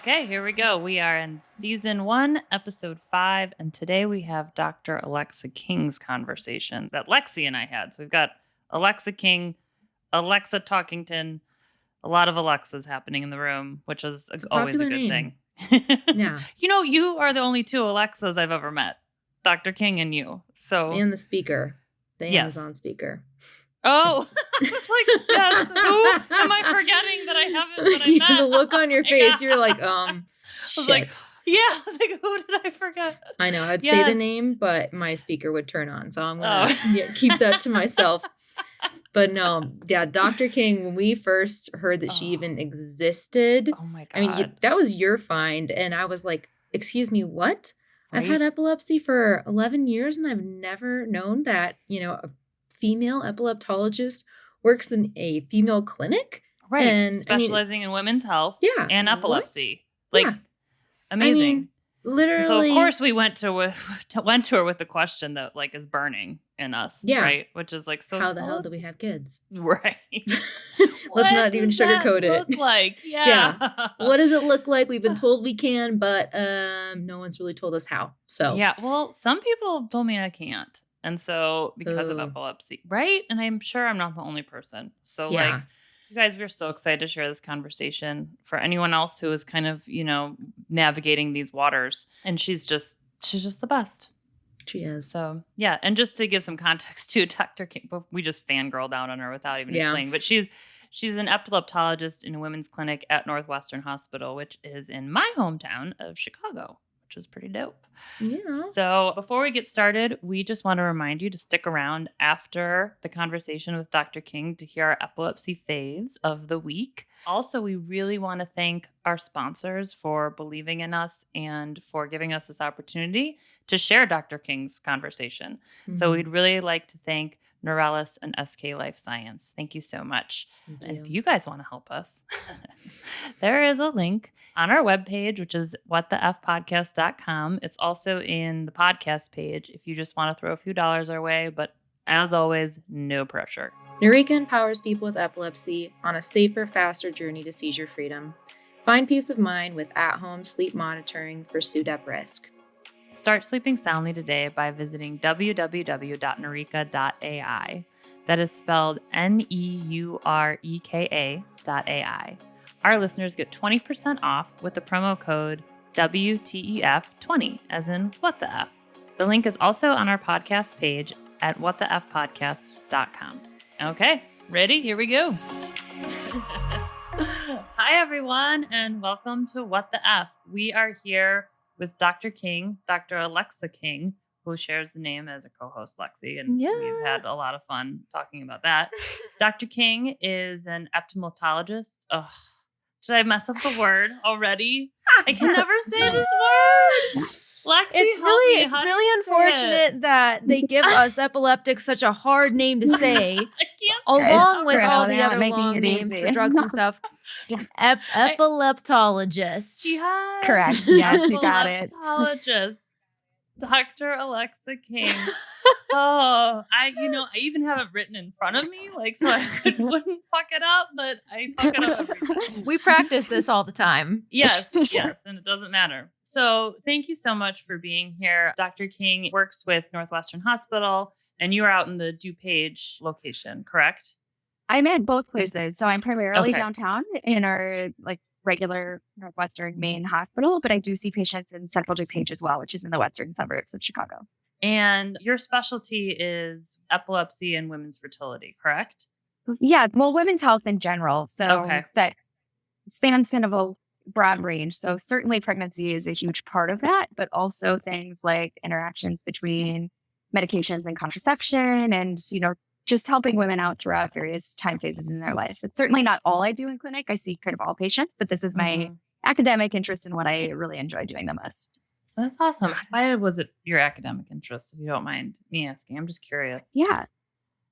Okay, here we go. We are in season 1, episode 5, and today we have Dr. Alexa King's conversation that Lexi and I had. So we've got Alexa King, Alexa Talkington, a lot of Alexas happening in the room, which is always a good thing. Yeah. You know, you are the only two Alexas I've ever met, Dr. King and you. So and the speaker, the Yes. Amazon speaker. Oh, I was like, yes. Who am I forgetting that I haven't? That I met? The look on your face, you're like, I was shit. like, yeah. I was like, who did I forget? I know. I'd say Yes. the name, but my speaker would turn on, so I'm gonna keep that to myself. But no, yeah, Dr. King. When we first heard that she even existed, Oh my God. I mean, that was your find, and I was like, "Excuse me, what? I've Right? had epilepsy for 11 years, and I've never known that a female epileptologist works in a female clinic." Right. And Specializing in women's health Yeah, and what? epilepsy. Like, Yeah. amazing. I mean, literally. So, of course, we went to her with the question that, like, is burning in us. Yeah. Right? Which is like, so How the tell hell us- do we have kids? Right. Let's not even sugarcoat it. Look like? Yeah. What does it look like? We've been told we can, but no one's really told us how. So Yeah. Well, some people told me I can't. And so, because of Ooh. epilepsy. Right? And I'm sure I'm not the only person. So, Yeah. like, you guys, we're so excited to share this conversation for anyone else who is kind of, navigating these waters. And she's just the best. she is. So, yeah. And just to give some context to Dr. King, we just fangirl down on her without even explaining. But she's an epileptologist in a women's clinic at Northwestern Hospital, which is in my hometown of Chicago, which is pretty dope. Yeah. So before we get started, we just want to remind you to stick around after the conversation with Dr. King to hear our epilepsy faves of the week. Also, we really want to thank our sponsors for believing in us and for giving us this opportunity to share Dr. King's conversation. So we'd really like to thank Neuralis and SK Life Science. Thank you so much. Thank If you. you guys want to help us, there is a link on our webpage, which is whatthefpodcast.com. It's also in the podcast page if you just want to throw a few dollars our way. But as always, no pressure. Neurica empowers people with epilepsy on a safer, faster journey to seizure freedom. Find peace of mind with at-home sleep monitoring for SUDEP risk. Start sleeping soundly today by visiting www.neureka.ai. That is spelled NEUREKA.ai. Our listeners get 20% off with the promo code WTEF20, as in what the F. The link is also on our podcast page at whatthefpodcast.com. Okay, ready? Here we go. Hi, everyone, and welcome to What the F. We are here with Dr. King, Dr. Alexa King, who shares the name as a co-host, Lexi, and we've had a lot of fun talking about that. Dr. King is an epileptologist. Ugh, did I mess up the word already? I can never say this word. Lexi, It's really unfortunate that they give us epileptics such a hard name to say, I can't. along with true. all the They're other making long it names easy. for drugs and stuff. Epileptologist. Yes. Correct. Yes, you got it. Epileptologist, Dr. Alexa King. Oh, I even have it written in front of me, like, so I wouldn't fuck it up, but I fuck it up every time. We practice this all the time. Yes, and it doesn't matter. So thank you so much for being here. Dr. King works with Northwestern Hospital, and you are out in the DuPage location, correct? I'm at both places. So I'm primarily Okay. downtown in our regular Northwestern main hospital, but I do see patients in Central DuPage as well, which is in the western suburbs of Chicago. And your specialty is epilepsy and women's fertility, correct? Yeah, well, women's health in general. So Okay. that spans kind of a broad range. So certainly pregnancy is a huge part of that, but also things like interactions between medications and contraception and, just helping women out throughout various time phases in their life. It's certainly not all I do in clinic. I see kind of all patients, but this is my academic interest and what I really enjoy doing the most. That's awesome. Why was it your academic interest, if you don't mind me asking? I'm just curious. Yeah.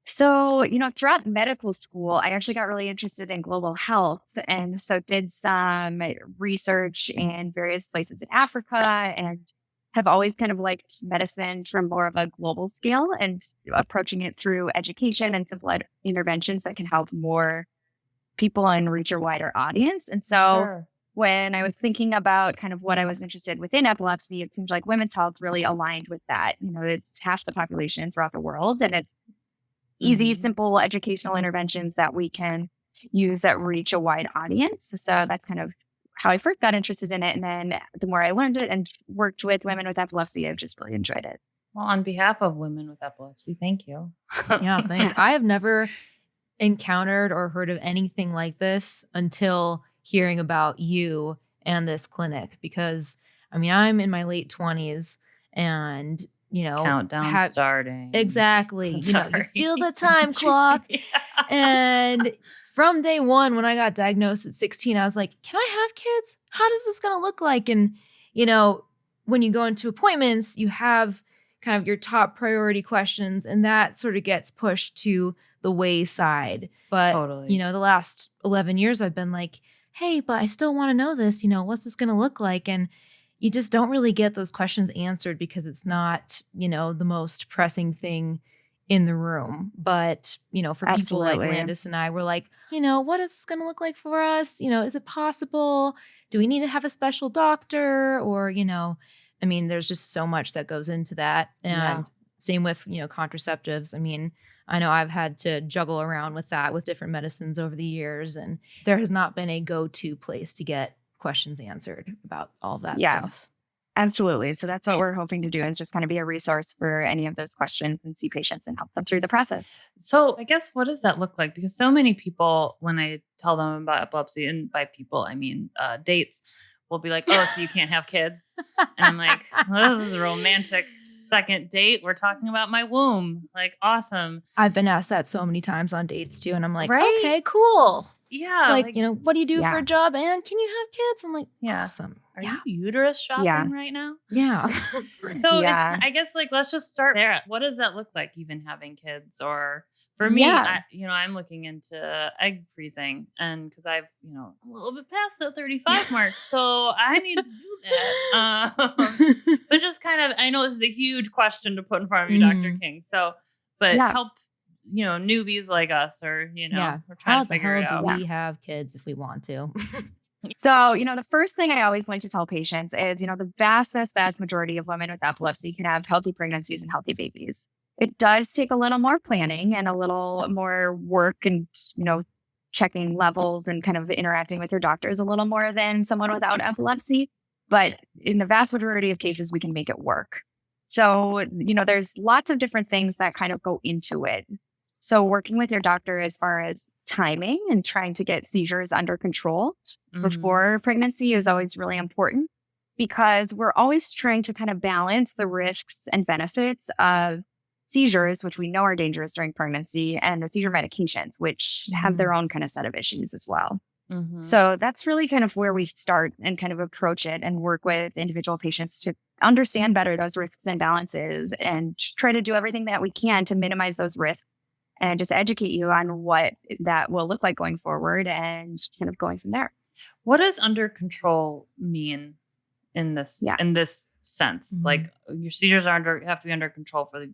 So, throughout medical school, I actually got really interested in global health. And so did some research in various places in Africa and have always kind of liked medicine from more of a global scale and approaching it through education and simple interventions that can help more people and reach a wider audience. And so when I was thinking about kind of what I was interested within epilepsy, it seems like women's health really aligned with that. It's half the population throughout the world, and it's easy, simple educational interventions that we can use that reach a wide audience. So that's kind of how I first got interested in it. And then the more I learned it and worked with women with epilepsy, I've just really enjoyed it. Well, on behalf of women with epilepsy, thank you. Yeah, thanks. I have never encountered or heard of anything like this until hearing about you and this clinic, because I mean, I'm in my late 20s and, countdown starting. Exactly. You feel the time clock. Yeah. And from day one, when I got diagnosed at 16, I was like, can I have kids? How does this going to look like? And, when you go into appointments, you have kind of your top priority questions, and that sort of gets pushed to the wayside. But, Totally. The last 11 years, I've been like, hey, but I still want to know this, what's this going to look like? And you just don't really get those questions answered because it's not, the most pressing thing in the room. But, for people like Landis and I, we're like, what is this going to look like for us? Is it possible? Do we need to have a special doctor? Or, there's just so much that goes into that. And same with, contraceptives. I know I've had to juggle around with that with different medicines over the years, and there has not been a go-to place to get questions answered about all of that stuff. Absolutely. So that's what we're hoping to do, is just kind of be a resource for any of those questions and see patients and help them through the process. So I guess, what does that look like? Because so many people, when I tell them about epilepsy, and by people, I mean dates, will be like, oh, so you can't have kids? And I'm like, well, this is a romantic second date. We're talking about my womb. Like, awesome. I've been asked that so many times on dates too. And I'm like, Right? okay, cool. Yeah. It's like, what do you do for a job? And can you have kids? I'm like, Yeah. awesome. Are you uterus shopping right now? Yeah. So it's, I guess, like, let's just start there. What does that look like, even having kids? Or for me, I'm looking into egg freezing, and because I've, a little bit past the 35 mark, so I need to do that. But just kind of, I know this is a huge question to put in front of you, Dr. King. So, but help, newbies like us, or, we're trying to figure it out. How do we have kids if we want to? So, the first thing I always like to tell patients is, the vast, vast, vast majority of women with epilepsy can have healthy pregnancies and healthy babies. It does take a little more planning and a little more work and, checking levels and kind of interacting with your doctors a little more than someone without epilepsy. But in the vast majority of cases, we can make it work. So, there's lots of different things that kind of go into it. So working with your doctor as far as timing and trying to get seizures under control before pregnancy is always really important, because we're always trying to kind of balance the risks and benefits of seizures, which we know are dangerous during pregnancy, and the seizure medications, which have their own kind of set of issues as well. So that's really kind of where we start and kind of approach it and work with individual patients to understand better those risks and balances, and try to do everything that we can to minimize those risks, and just educate you on what that will look like going forward, and kind of going from there. What does under control mean in this sense? Like, your seizures have to be under control to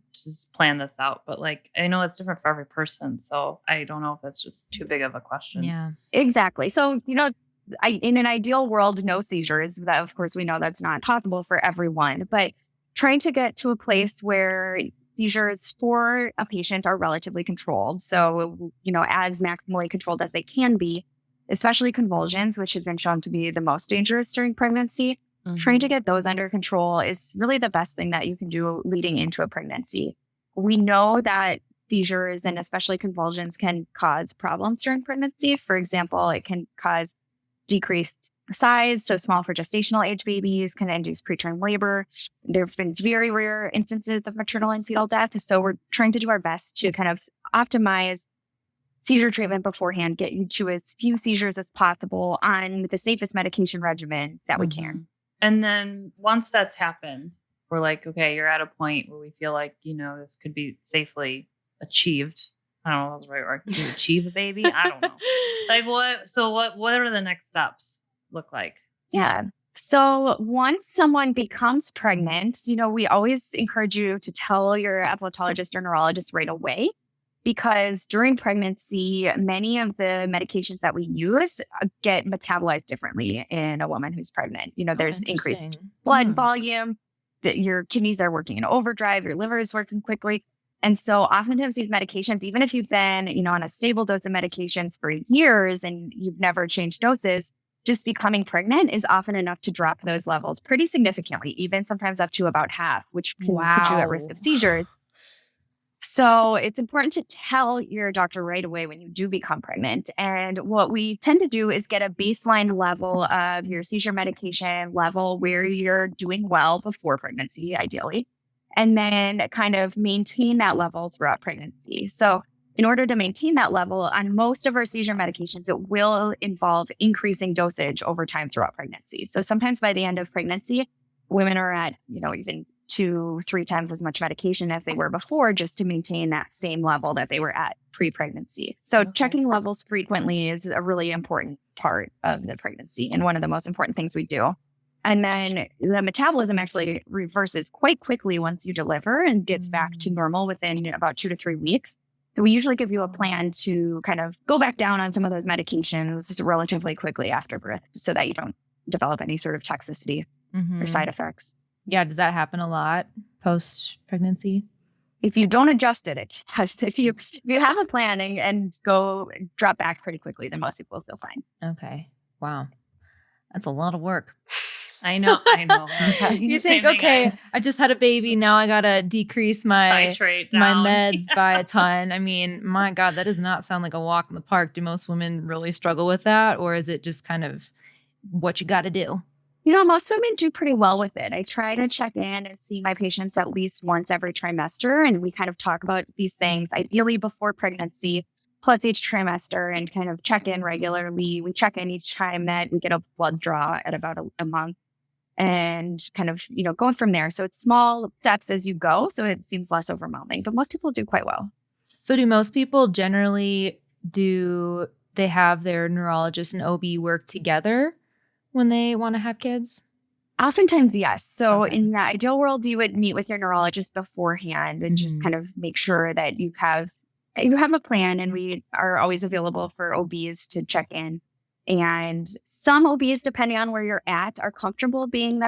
plan this out. But, like, I know it's different for every person, so I don't know if that's just too big of a question. Yeah, exactly. So, in an ideal world, no seizures. That, of course, we know that's not possible for everyone, but trying to get to a place where seizures for a patient are relatively controlled. So, as maximally controlled as they can be, especially convulsions, which have been shown to be the most dangerous during pregnancy. Trying to get those under control is really the best thing that you can do leading into a pregnancy. We know that seizures, and especially convulsions, can cause problems during pregnancy. For example, it can cause decreased size, so small for gestational age babies, can induce preterm labor. There have been very rare instances of maternal and fetal death. So we're trying to do our best to kind of optimize seizure treatment beforehand, get you to as few seizures as possible on the safest medication regimen that we can. And then once that's happened, we're like, okay, you're at a point where we feel like, this could be safely achieved. I don't know if that's the right word. To achieve a baby? I don't know. Like, what are the next steps look like? Yeah. So once someone becomes pregnant, we always encourage you to tell your epileptologist or neurologist right away, because during pregnancy, many of the medications that we use get metabolized differently in a woman who's pregnant. There's increased blood volume, that your kidneys are working in overdrive, your liver is working quickly. And so oftentimes these medications, even if you've been, on a stable dose of medications for years and you've never changed doses, just becoming pregnant is often enough to drop those levels pretty significantly, even sometimes up to about half, which can put you at risk of seizures. So it's important to tell your doctor right away when you do become pregnant. And what we tend to do is get a baseline level of your seizure medication level where you're doing well before pregnancy, ideally, and then kind of maintain that level throughout pregnancy. So in order to maintain that level on most of our seizure medications, it will involve increasing dosage over time throughout pregnancy. So sometimes by the end of pregnancy, women are at, even 2-3 times as much medication as they were before, just to maintain that same level that they were at pre-pregnancy. So checking levels frequently is a really important part of the pregnancy and one of the most important things we do. And then the metabolism actually reverses quite quickly once you deliver and gets back to normal within about 2 to 3 weeks. So we usually give you a plan to kind of go back down on some of those medications relatively quickly after birth so that you don't develop any sort of toxicity or side effects. Yeah. Does that happen a lot post-pregnancy? If you don't adjust it, if you have a plan and go drop back pretty quickly, then most people feel fine. Okay. Wow. That's a lot of work. I know. You think, okay, I just had a baby. Now I got to decrease my titrate down. My meds by a ton. I mean, my God, that does not sound like a walk in the park. Do most women really struggle with that? Or is it just kind of what you got to do? Most women do pretty well with it. I try to check in and see my patients at least once every trimester. And we kind of talk about these things, ideally before pregnancy, plus each trimester, and kind of check in regularly. We check in each time that we get a blood draw at about a month and kind of, go from there. So it's small steps as you go. So it seems less overwhelming, but most people do quite well. So do most people generally they have their neurologist and OB work together when they want to have kids? Oftentimes, yes. So in the ideal world, you would meet with your neurologist beforehand and just kind of make sure that you have a plan, and we are always available for OBs to check in. And some OBs, depending on where you're at, are comfortable being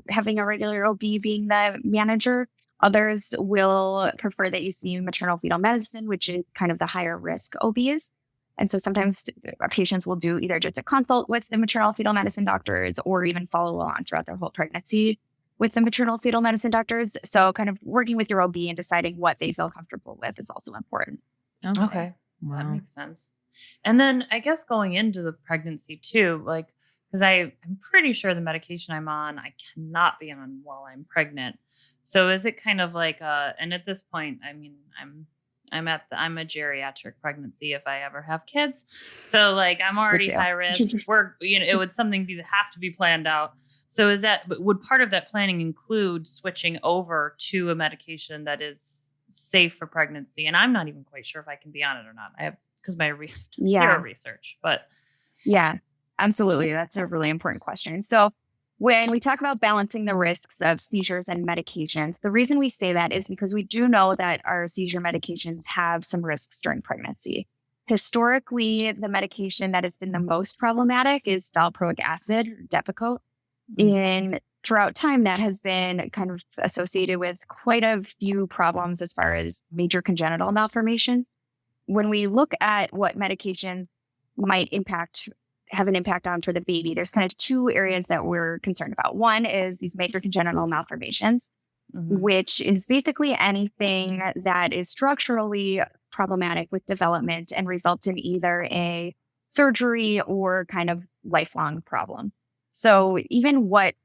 having a regular OB being the manager. Others will prefer that you see maternal fetal medicine, which is kind of the higher risk OBs. And so sometimes patients will do either just a consult with the maternal fetal medicine doctors or even follow along throughout their whole pregnancy with the maternal fetal medicine doctors. So kind of working with your OB and deciding what they feel comfortable with is also important. Okay. Wow. That makes sense. And then I guess going into the pregnancy too, because I'm pretty sure the medication I'm on, I cannot be on while I'm pregnant. So is it kind of and at this point, I mean, I'm a geriatric pregnancy if I ever have kids. So I'm already high risk. It would have to be planned out. So would part of that planning include switching over to a medication that is safe for pregnancy? And I'm not even quite sure if I can be on it or not. I have, because my zero research, but yeah, absolutely. That's a really important question. So when we talk about balancing the risks of seizures and medications, the reason we say that is because we do know that our seizure medications have some risks during pregnancy. Historically, the medication that has been the most problematic is valproic acid, or Depakote. And throughout time, that has been kind of associated with quite a few problems as far as major congenital malformations. When we look at what medications might have an impact on for the baby, there's kind of 2 areas that we're concerned about. One is these major congenital malformations, which is basically anything that is structurally problematic with development and results in either a surgery or kind of lifelong problem. So even what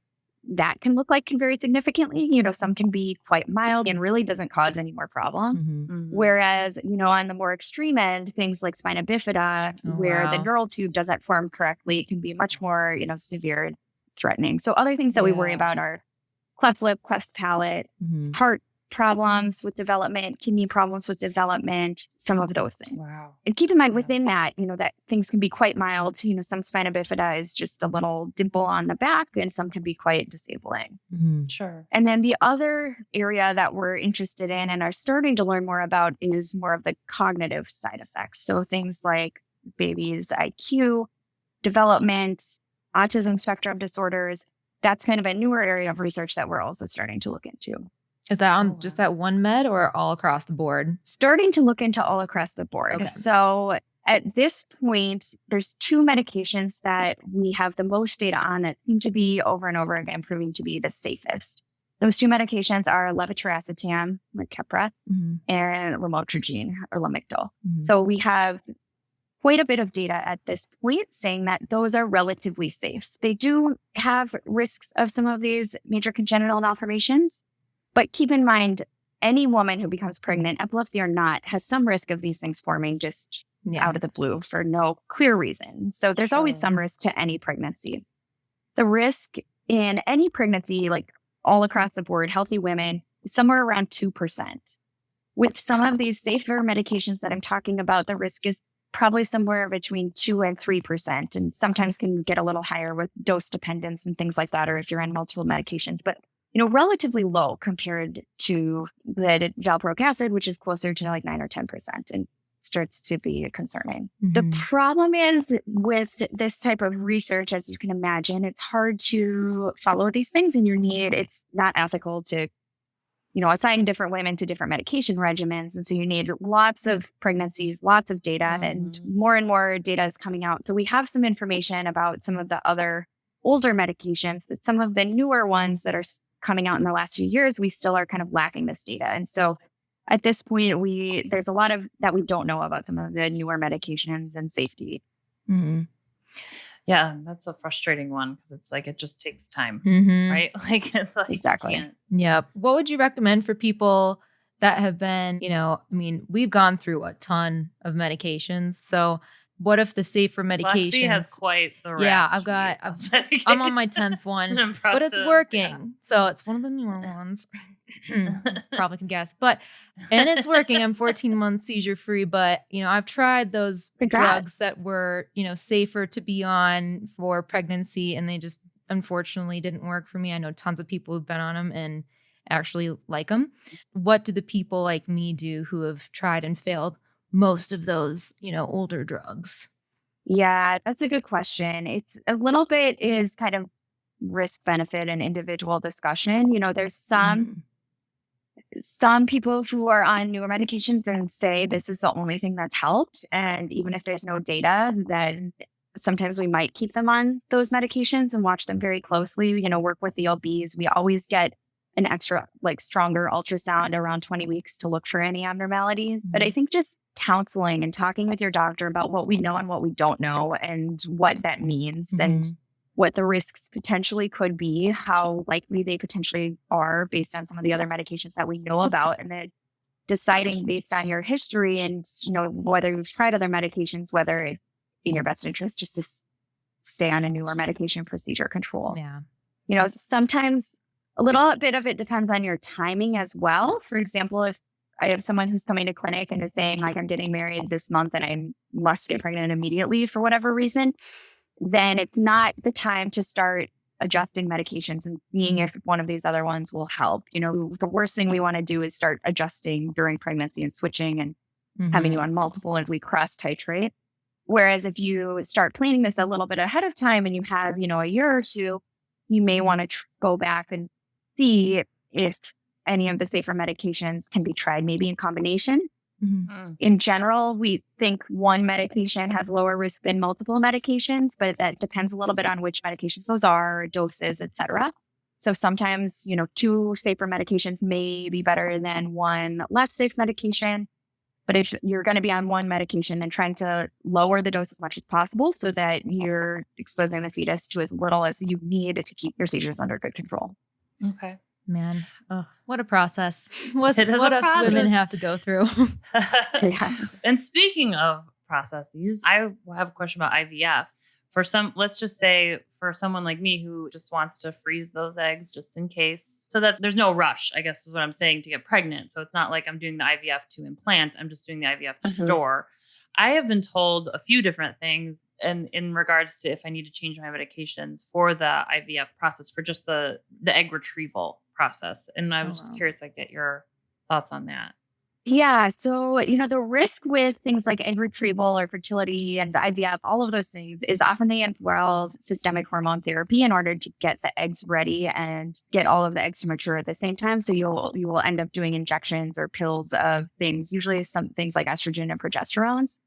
that can look like can vary significantly. Some can be quite mild and really doesn't cause any more problems. Whereas, on the more extreme end, things like spina bifida, where the neural tube doesn't form correctly, can be much more, severe and threatening. So other things that we worry about are cleft lip, cleft palate, heart problems with development, kidney problems with development, some of those things. Wow. And keep in mind within that, that things can be quite mild. Some spina bifida is just a little dimple on the back, and some can be quite disabling. Sure. And then the other area that we're interested in and are starting to learn more about is more of the cognitive side effects. So things like babies' IQ, development, autism spectrum disorders. That's kind of a newer area of research that we're also starting to look into. Is that on just that one med or all across the board? Starting to look into all across the board. Okay. So at this point, there's 2 medications that we have the most data on that seem to be over and over again proving to be the safest. Those 2 medications are levetiracetam, like Keppra, and lamotrigine or Lamictal. So we have quite a bit of data at this point saying that those are relatively safe. They do have risks of some of these major congenital malformations, but keep in mind, any woman who becomes pregnant, epilepsy or not, has some risk of these things forming just out of the blue for no clear reason. So there's always some risk to any pregnancy. The risk in any pregnancy, like all across the board, healthy women, is somewhere around 2%. With some of these safer medications that I'm talking about, the risk is probably somewhere between 2 and 3%, and sometimes can get a little higher with dose dependence and things like that, or if you're on multiple medications, but relatively low compared to the valproic acid, which is closer to like 9 or 10%, and starts to be concerning. The problem is with this type of research, as you can imagine, it's hard to follow these things, and it's not ethical to assign different women to different medication regimens. And so you need lots of pregnancies, lots of data, and more data is coming out. So we have some information about some of the other older medications, that some of the newer ones that are coming out in the last few years, we still are kind of lacking this data. And so at this point, there's a lot of that we don't know about some of the newer medications and safety. Yeah, that's a frustrating one because it's like it just takes time, right? Like it's like Exactly. Yep. What would you recommend for people that have been, we've gone through a ton of medications. So what if the safer medications? Lexi has quite the rap Yeah, I'm on my 10th one, but it's working. Yeah. So it's one of the newer ones. Probably can guess, and it's working. I'm 14 months seizure free, but I've tried those drugs that were, safer to be on for pregnancy, and they just unfortunately didn't work for me. I know tons of people who've been on them and actually like them. What do the people like me do who have tried and failed most of those, older drugs? Yeah, that's a good question. It's a little bit is kind of risk benefit and individual discussion. There's some people who are on newer medications and say this is the only thing that's helped. And even if there's no data, then sometimes we might keep them on those medications and watch them very closely, work with the OBs. We always get an extra, stronger ultrasound around 20 weeks to look for any abnormalities. But I think just counseling and talking with your doctor about what we know and what we don't know and what that means and what the risks potentially could be, how likely they potentially are based on some of the other medications that we know about, and then deciding based on your history and, whether you've tried other medications, whether it's in your best interest just to stay on a newer medication for seizure control. Yeah. Sometimes a little bit of it depends on your timing as well. For example, if I have someone who's coming to clinic and is saying, I'm getting married this month and I must get pregnant immediately for whatever reason, then it's not the time to start adjusting medications and seeing if one of these other ones will help. The worst thing we want to do is start adjusting during pregnancy and switching and having you on multiple and we cross titrate. Whereas if you start planning this a little bit ahead of time and you have, a year or two, you may want to go back and see if any of the safer medications can be tried, maybe in combination. In general, we think one medication has lower risk than multiple medications, but that depends a little bit on which medications those are, doses, etc. So sometimes, 2 safer medications may be better than one less safe medication. But if you're going to be on one medication and trying to lower the dose as much as possible so that you're exposing the fetus to as little as you need to keep your seizures under good control. Okay. Man, what a process. What It is us a process. women have to go through. Yeah. And speaking of processes, I have a question about IVF. let's just say for someone like me who just wants to freeze those eggs just in case, so that there's no rush, I guess is what I'm saying, to get pregnant. So it's not like I'm doing the IVF to implant. I'm just doing the IVF to store. I have been told a few different things and in regards to if I need to change my medications for the IVF process, for just the egg retrieval process. And I was just curious to get your thoughts on that. Yeah. So, the risk with things like egg retrieval or fertility and IVF, all of those things is often they involve systemic hormone therapy in order to get the eggs ready and get all of the eggs to mature at the same time. So you will end up doing injections or pills of things, usually some things like estrogen and progesterones.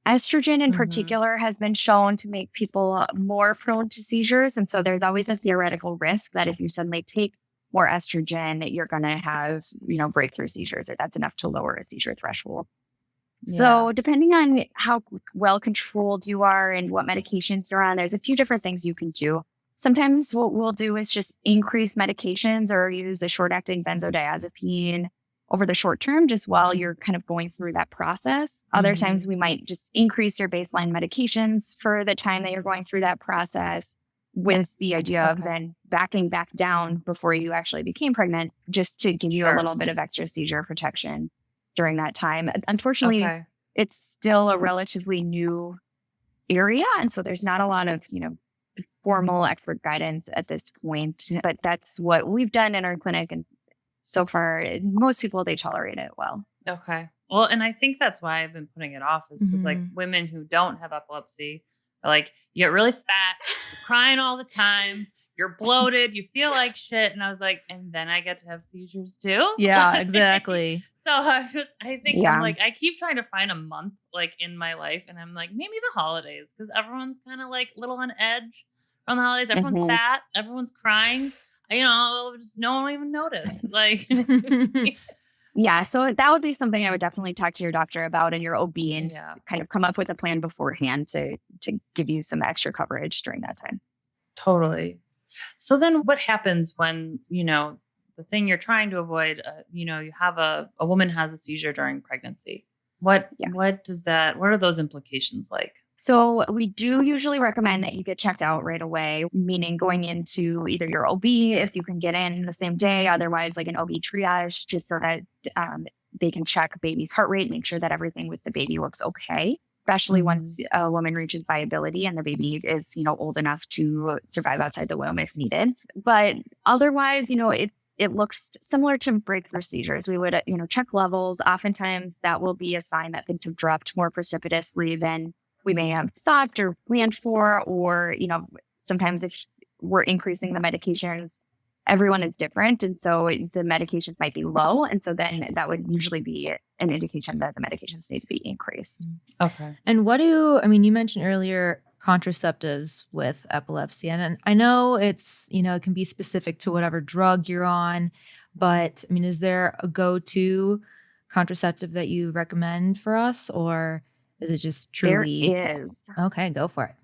Estrogen in particular has been shown to make people more prone to seizures. And so there's always a theoretical risk that if you suddenly take more estrogen, you're going to have, breakthrough seizures, or that's enough to lower a seizure threshold. Yeah. So depending on how well controlled you are and what medications you're on, there's a few different things you can do. Sometimes what we'll do is just increase medications or use a short-acting benzodiazepine over the short term, just while you're kind of going through that process. Other times we might just increase your baseline medications for the time that you're going through that process, with the idea of then backing back down before you actually became pregnant, just to give you a little bit of extra seizure protection during that time. Unfortunately, it's still a relatively new area. And so there's not a lot of, formal expert guidance at this point, but that's what we've done in our clinic. And so far, most people, they tolerate it well. Okay. Well, and I think that's why I've been putting it off, is because like women who don't have epilepsy, like, you get really fat, you're crying all the time, you're bloated, you feel like shit. And I was like, and then I get to have seizures too? Yeah, exactly. So I'm like, I keep trying to find a month like in my life. And I'm like, maybe the holidays, because everyone's kind of like a little on edge on the holidays. Everyone's fat, everyone's crying. Just no one will even notice. Like, yeah, so that would be something I would definitely talk to your doctor about and your OB and kind of come up with a plan beforehand to give you some extra coverage during that time. Totally. So then what happens when, the thing you're trying to avoid, you have a woman has a seizure during pregnancy? What are those implications like? So we do usually recommend that you get checked out right away, meaning going into either your OB if you can get in the same day, otherwise like an OB triage, just so that they can check baby's heart rate, make sure that everything with the baby looks okay, especially once a woman reaches viability and the baby is, old enough to survive outside the womb if needed. But otherwise, it looks similar to breakthrough seizures. We would, check levels. Oftentimes that will be a sign that things have dropped more precipitously than we may have thought or planned for, or, sometimes if we're increasing the medications, everyone is different. And so the medications might be low. And so then that would usually be an indication that the medications need to be increased. Okay. And you mentioned earlier contraceptives with epilepsy. And I know it's, it can be specific to whatever drug you're on, but is there a go-to contraceptive that you recommend for us, or is it just truly? There is. Okay, go for it.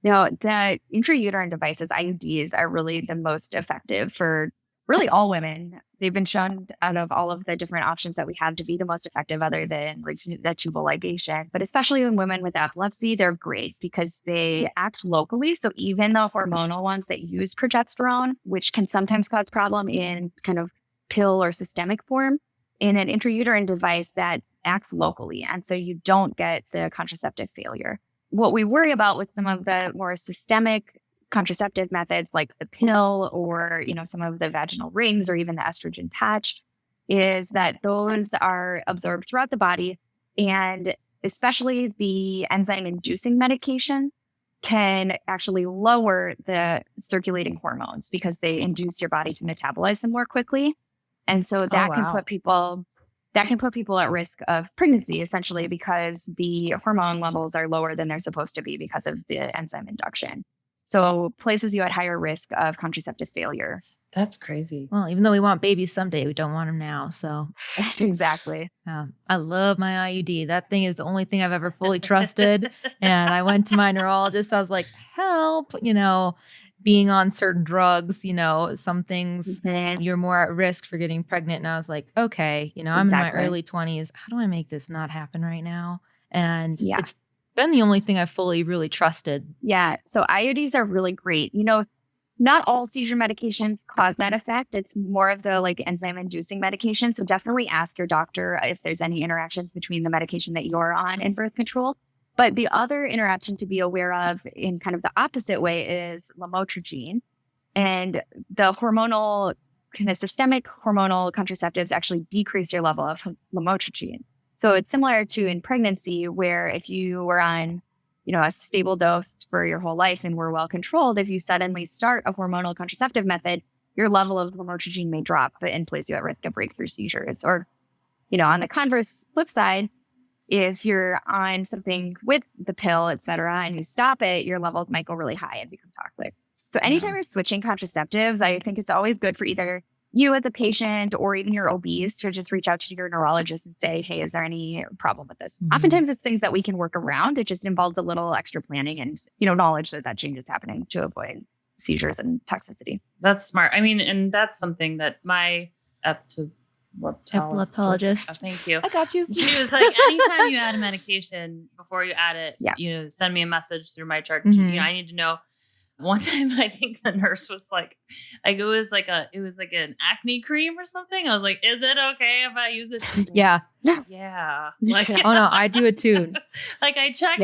No, the intrauterine devices, IUDs, are really the most effective for really all women. They've been shown out of all of the different options that we have to be the most effective, other than like the tubal ligation. But especially in women with epilepsy, they're great because they act locally. So even the hormonal ones that use progesterone, which can sometimes cause problem in kind of pill or systemic form, in an intrauterine device that acts locally. And so you don't get the contraceptive failure. What we worry about with some of the more systemic contraceptive methods like the pill or, some of the vaginal rings or even the estrogen patch is that those are absorbed throughout the body. And especially the enzyme-inducing medication can actually lower the circulating hormones because they induce your body to metabolize them more quickly. And so that can put people at risk of pregnancy, essentially, because the hormone levels are lower than they're supposed to be because of the enzyme induction. So places you at higher risk of contraceptive failure. That's crazy. Well, even though we want babies someday, we don't want them now. So exactly. I love my IUD. That thing is the only thing I've ever fully trusted. And I went to my neurologist. I was like, help, being on certain drugs, some things you're more at risk for getting pregnant. And I was like, okay, I'm in my early 20s. How do I make this not happen right now? And been the only thing I've fully really trusted. Yeah. So IUDs are really great. Not all seizure medications cause that effect. It's more of the like enzyme inducing medication. So definitely ask your doctor if there's any interactions between the medication that you're on and birth control. But the other interaction to be aware of in kind of the opposite way is lamotrigine. And the hormonal, kind of systemic hormonal contraceptives actually decrease your level of lamotrigine. So it's similar to in pregnancy, where if you were on, a stable dose for your whole life and were well controlled, if you suddenly start a hormonal contraceptive method, your level of lamotrigine may drop and place you at risk of breakthrough seizures. Or, on the converse flip side, if you're on something with the pill, et cetera, and you stop it, your levels might go really high and become toxic. So anytime you're switching contraceptives, I think it's always good for either you as a patient or even your OBs to just reach out to your neurologist and say, hey, is there any problem with this? Oftentimes it's things that we can work around. It just involves a little extra planning and, knowledge that change is happening to avoid seizures and toxicity. That's smart. I mean, and that's something that my epileptologist. Thank you. I got you. She was like, anytime you add a medication, before you add it, send me a message through my chart. I need to know. One time, I think the nurse was like it was like an acne cream or something. I was like, is it okay if I use it? Yeah. Yeah. Like, oh no, I do it too. Like I check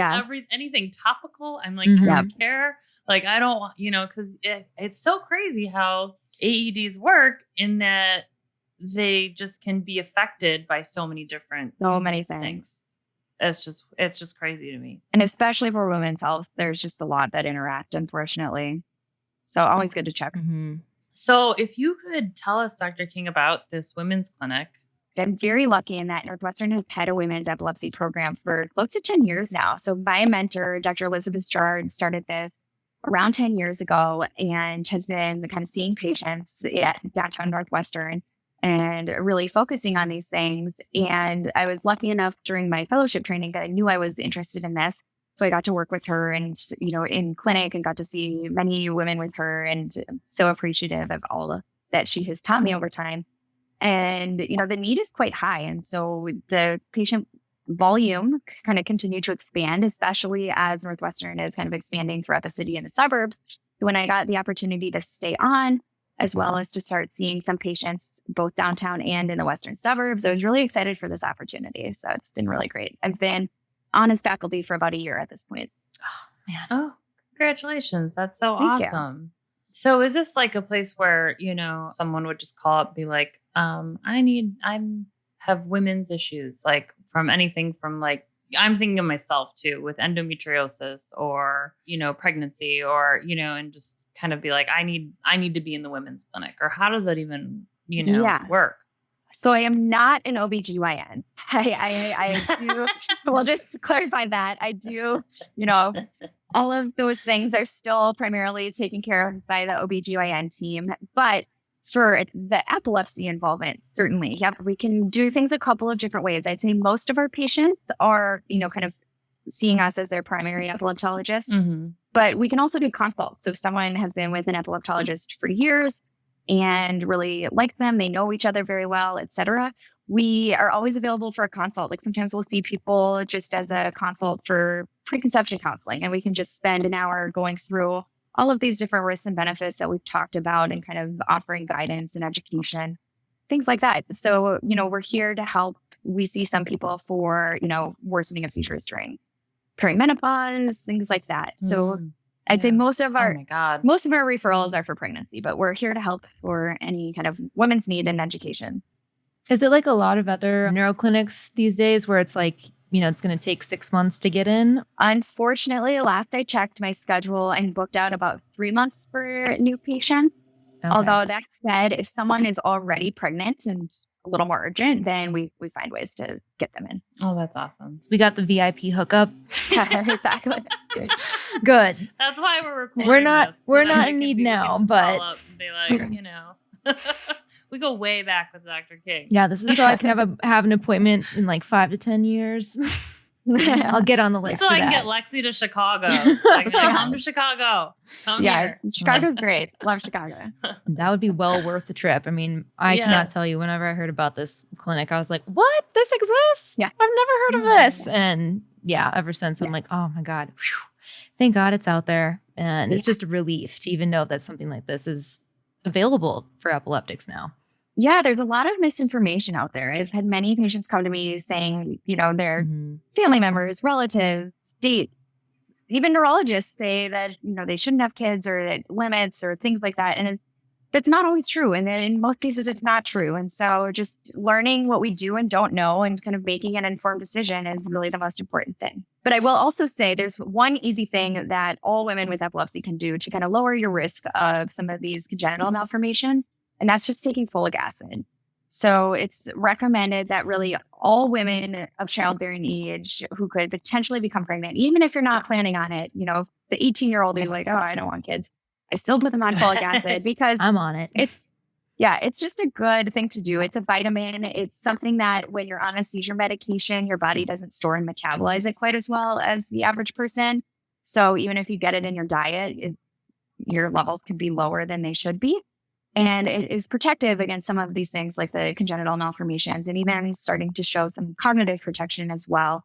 anything topical. I'm like, I don't care. Like, I don't want, because it's so crazy how AEDs work in that they just can be affected by so many different things. It's just crazy to me. And especially for women's health, there's just a lot that interact, unfortunately. So always good to check. So if you could tell us, Dr. King, about this women's clinic. I'm very lucky in that Northwestern has had a women's epilepsy program for close to 10 years now. So my mentor, Dr. Elizabeth Strard, started this around 10 years ago and has been kind of seeing patients at downtown Northwestern and really focusing on these things. And I was lucky enough during my fellowship training that I knew I was interested in this. So I got to work with her and, in clinic and got to see many women with her, and I'm so appreciative of all that she has taught me over time. And, the need is quite high. And so the patient volume kind of continued to expand, especially as Northwestern is kind of expanding throughout the city and the suburbs. When I got the opportunity to stay on, as well as to start seeing some patients both downtown and in the western suburbs, I was really excited for this opportunity. So it's been really great. I've been on as faculty for about a year at this point. Oh, man. Oh, congratulations. That's so awesome. So is this like a place where, someone would just call up and be like, I have women's issues, like from anything from like, I'm thinking of myself too with endometriosis or, pregnancy or, and just kind of be like, I need to be in the women's clinic, or how does that even, work? So I am not an OBGYN. I do, well, just to clarify that, I do, all of those things are still primarily taken care of by the OBGYN team. But for the epilepsy involvement, certainly, we can do things a couple of different ways. I'd say most of our patients are, kind of seeing us as their primary epileptologist, but we can also do consults. So if someone has been with an epileptologist for years and really like them, they know each other very well, et cetera, we are always available for a consult. Like sometimes we'll see people just as a consult for preconception counseling, and we can just spend an hour going through all of these different risks and benefits that we've talked about and kind of offering guidance and education, things like that. So, we're here to help. We see some people for, worsening of seizures during perimenopause, things like that. So I'd say most of our referrals are for pregnancy, but we're here to help for any kind of women's need and education. Is it like a lot of other neuro clinics these days where it's like, it's going to take 6 months to get in? Unfortunately, last I checked my schedule and booked out about 3 months for new patients. Okay. Although that said, if someone is already pregnant and a little more urgent, then we find ways to get them in. Oh, that's awesome. We got the VIP hookup. Yeah, exactly. Good. That's why we're recording. We're not in need now, but call up and be like, we go way back with Dr. King. Yeah, this is so I can have an appointment in like 5 to 10 years. I'll get on the list. So for I can that. get Lexi to Chicago. Like, come to Chicago. Come here. Chicago's great. Love Chicago. That would be well worth the trip. I mean, I cannot tell you, whenever I heard about this clinic, I was like, what? This exists? Yeah. I've never heard of this. And ever since I'm like, oh my God, whew, thank God it's out there. And it's just a relief to even know that something like this is available for epileptics now. Yeah, there's a lot of misinformation out there. I've had many patients come to me saying, their family members, relatives, date, even neurologists say that, they shouldn't have kids or that limits or things like that. And that's not always true. And in most cases, it's not true. And so just learning what we do and don't know and kind of making an informed decision is really the most important thing. But I will also say there's one easy thing that all women with epilepsy can do to kind of lower your risk of some of these congenital malformations. And that's just taking folic acid. So it's recommended that really all women of childbearing age who could potentially become pregnant, even if you're not planning on it, the 18-year-old is like, oh, I don't want kids. I still put them on folic acid because I'm on it. It's just a good thing to do. It's a vitamin. It's something that when you're on a seizure medication, your body doesn't store and metabolize it quite as well as the average person. So even if you get it in your diet, your levels can be lower than they should be. And it is protective against some of these things like the congenital malformations and even starting to show some cognitive protection as well.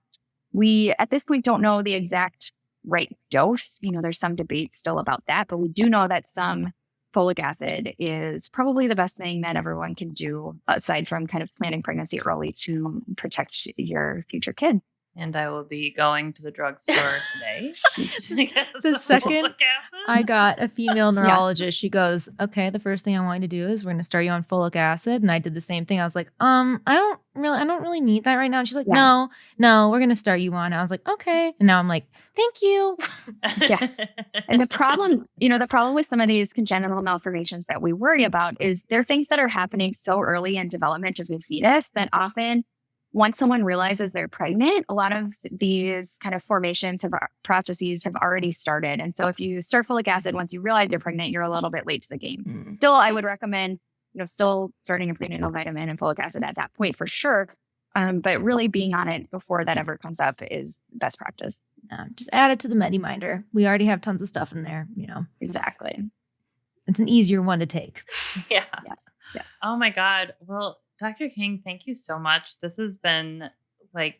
We, at this point, don't know the exact right dose. There's some debate still about that, but we do know that some folic acid is probably the best thing that everyone can do aside from kind of planning pregnancy early to protect your future kids. And I will be going to the drugstore today. The second I got a female neurologist, she goes, okay, the first thing I want you to do is we're going to start you on folic acid. And I did the same thing. I was like, I don't really need that right now. And she's like, no, we're going to start you on. I was like, okay. And now I'm like, thank you. Yeah. And the problem with some of these congenital malformations that we worry about is they're things that are happening so early in development of the fetus that often once someone realizes they're pregnant, a lot of these kind of processes have already started. And so if you start folic acid, once you realize you're pregnant, you're a little bit late to the game. Still, I would recommend, still starting a prenatal vitamin and folic acid at that point for sure. But really being on it before that ever comes up is best practice. Just add it to the MediMinder. We already have tons of stuff in there, Exactly. It's an easier one to take. Yeah. Yes. Oh my God. Well, Dr. King, thank you so much. This has been like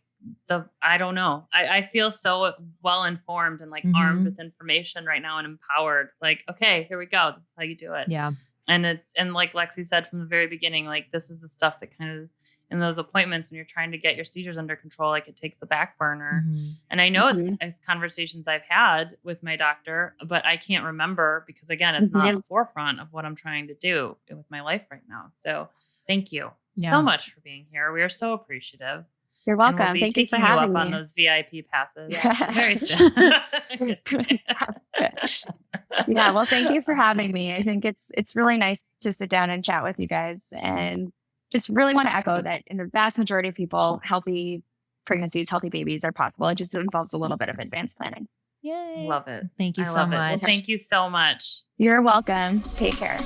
I don't know. I feel so well informed and armed with information right now and empowered. Like, okay, here we go. This is how you do it. Yeah. And like Lexi said from the very beginning, this is the stuff that kind of in those appointments when you're trying to get your seizures under control, it takes the back burner. And I know it's conversations I've had with my doctor, but I can't remember because again, it's not at the forefront of what I'm trying to do with my life right now. So thank you so much for being here. We are so appreciative. You're welcome. We'll Thank you for having me on those VIP passes very soon. Yeah, well, thank you for having me. I think it's really nice to sit down and chat with you guys, and just really want to echo that in the vast majority of people, healthy pregnancies, healthy babies are possible. It just involves a little bit of advanced planning. Yay! Love it. Thank you I so love much. Well, thank you so much. You're welcome. Take care.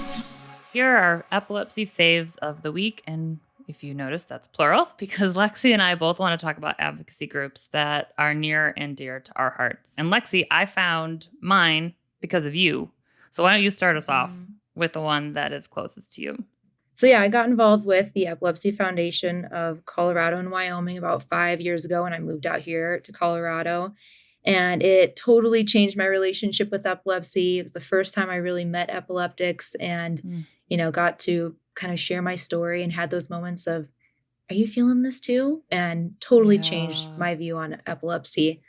Here are our epilepsy faves of the week, and if you notice, that's plural because Lexi and I both want to talk about advocacy groups that are near and dear to our hearts. And Lexi, I found mine because of you. So why don't you start us off with the one that is closest to you? So yeah, I got involved with the Epilepsy Foundation of Colorado and Wyoming about 5 years ago when I moved out here to Colorado. And it totally changed my relationship with epilepsy. It was the first time I really met epileptics and, got to kind of share my story and had those moments of, are you feeling this too? And totally changed my view on epilepsy.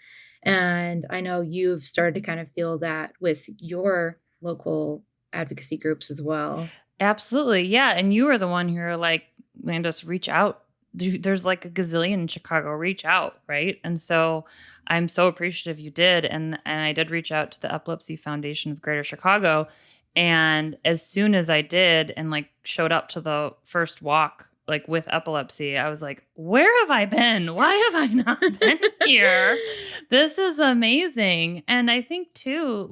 And I know you've started to kind of feel that with your local advocacy groups as well. Absolutely. Yeah. And you were the one who were like, Landis, reach out. There's like a gazillion in Chicago, reach out. Right. And so I'm so appreciative you did. And I did reach out to the Epilepsy Foundation of Greater Chicago. And as soon as I did and showed up to the first walk, with epilepsy, I was like, where have I been? Why have I not been here? This is amazing. And I think too,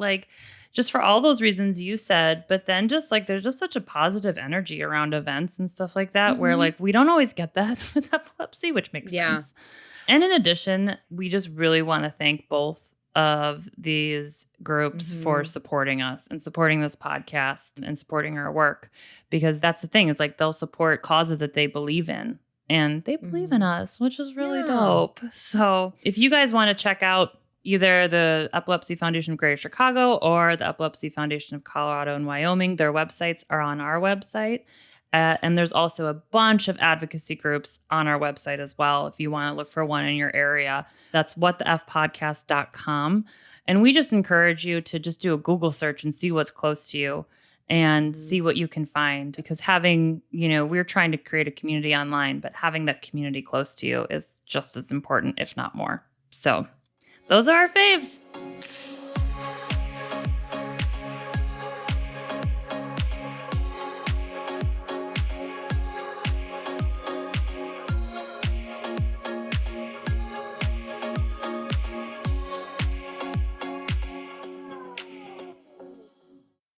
just for all those reasons you said, but then just there's just such a positive energy around events and stuff like that, where we don't always get that with epilepsy, which makes sense. And in addition, we just really want to thank both of these groups for supporting us and supporting this podcast and supporting our work, because that's the thing is they'll support causes that they believe in. and they believe in us, which is really Yeah. dope. So if you guys want to check out either the Epilepsy Foundation of Greater Chicago or the Epilepsy Foundation of Colorado and Wyoming, their websites are on our website. And there's also a bunch of advocacy groups on our website as well. If you want to look for one in your area, that's whatthefpodcast.com. And we just encourage you to just do a Google search and see what's close to you and see what you can find. Because having, we're trying to create a community online, but having that community close to you is just as important, if not more. So those are our faves.